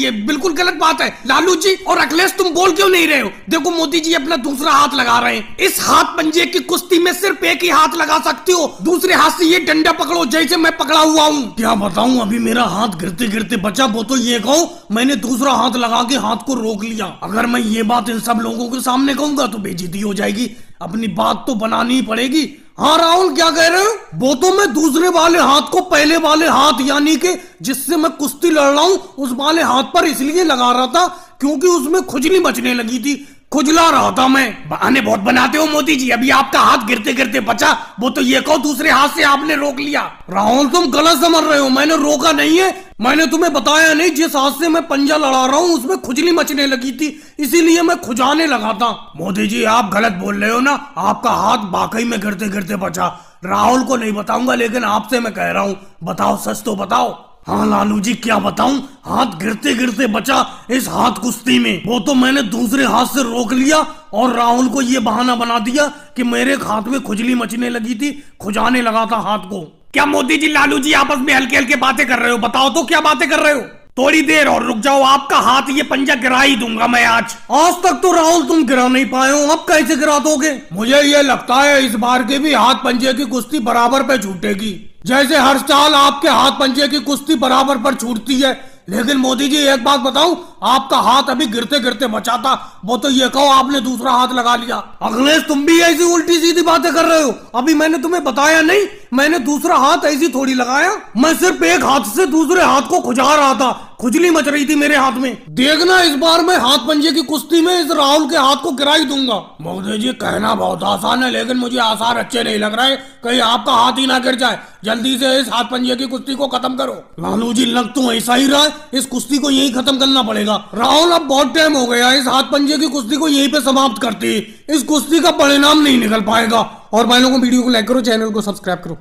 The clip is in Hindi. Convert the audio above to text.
ये बिल्कुल गलत बात है लालू जी। और अखिलेश तुम बोल क्यों नहीं रहे हो? देखो मोदी जी अपना दूसरा हाथ लगा रहे हैं। इस हाथ पंजे की कुश्ती में सिर्फ एक ही हाथ लगा सकते हो, दूसरे हाथ से ये डंडा पकड़ो जैसे मैं पकड़ा हुआ हूँ। क्या बताऊँ, अभी मेरा हाथ गिरते गिरते बचा। वो तो ये कहूँ मैंने दूसरा हाथ लगा के हाथ को रोक लिया। अगर मैं ये बात इन सब लोगों के सामने कहूंगा तो बेइज्जती हो जाएगी। अपनी बात तो बनानी ही पड़ेगी। हाँ राहुल क्या कह रहे हो? वो तो मैं दूसरे वाले हाथ को पहले वाले हाथ यानी कि जिससे मैं कुश्ती लड़ रहा हूँ उस वाले हाथ पर इसलिए लगा रहा था क्योंकि उसमें खुजली मचने लगी थी, खुजला रहा था मैं। बहाने बहुत बनाते हो मोदी जी। अभी आपका हाथ गिरते गिरते बचा, वो तो ये कहो दूसरे हाथ से आपने रोक लिया। राहुल तुम गलत समझ रहे हो, मैंने रोका नहीं है। मैंने तुम्हें बताया नहीं, जिस हाथ से मैं पंजा लड़ा रहा हूँ उसमें खुजली मचने लगी थी इसीलिए मैं खुजाने लगा था। मोदी जी आप गलत बोल रहे हो ना, आपका हाथ वाकई में गिरते गिरते बचा। राहुल को नहीं बताऊंगा लेकिन आपसे मैं कह रहा हूँ, बताओ सच तो बताओ। हाँ लालू जी क्या बताऊं, हाथ गिरते गिरते बचा इस हाथ कुश्ती में। वो तो मैंने दूसरे हाथ से रोक लिया और राहुल को ये बहाना बना दिया कि मेरे हाथ में खुजली मचने लगी थी, खुजाने लगा था हाथ को। क्या मोदी जी लालू जी आपस में हल्के हल्के बातें कर रहे हो? बताओ तो क्या बातें कर रहे हो? थोड़ी देर और रुक जाओ, आपका हाथ ये पंजा गिरा ही दूंगा मैं आज। आज तक तो राहुल तुम गिरा नहीं पाए हो, अब कैसे गिरा दोगे? मुझे ये लगता है इस बार के भी हाथ पंजे की कुश्ती बराबर पे छूटेगी। जैसे हर साल आपके हाथ पंजे की कुश्ती बराबर पर छूटती है। लेकिन मोदी जी एक बात बताऊं, आपका हाथ अभी गिरते गिरते बचा था, वो तो ये कहो आपने दूसरा हाथ लगा लिया। अखिलेश तुम भी ऐसी उल्टी सीधी बातें कर रहे हो। अभी मैंने तुम्हें बताया नहीं, मैंने दूसरा हाथ ऐसी थोड़ी लगाया, मैं सिर्फ एक हाथ से दूसरे हाथ को खुजा रहा था, खुजली मच रही थी मेरे हाथ में। देखना इस बार मैं हाथ पंजे की कुश्ती में इस राहुल के हाथ को गिरा ही दूंगा। मोदी जी कहना बहुत आसान है लेकिन मुझे आसार अच्छे नहीं लग रहे, कहीं आपका हाथ ही ना गिर जाए। जल्दी से इस हाथ पंजे की कुश्ती को खत्म करो। लालू जी लग तो ऐसा ही रहा है, इस कुश्ती को यही खत्म करना पड़ेगा। राहुल अब बहुत टाइम हो गया, इस हाथ पंजे की कुश्ती को यहीं पे समाप्त करते हैं। इस कुश्ती का परिणाम नहीं निकल पाएगा। और भाई लोगों वीडियो को लाइक करो, चैनल को सब्सक्राइब करो।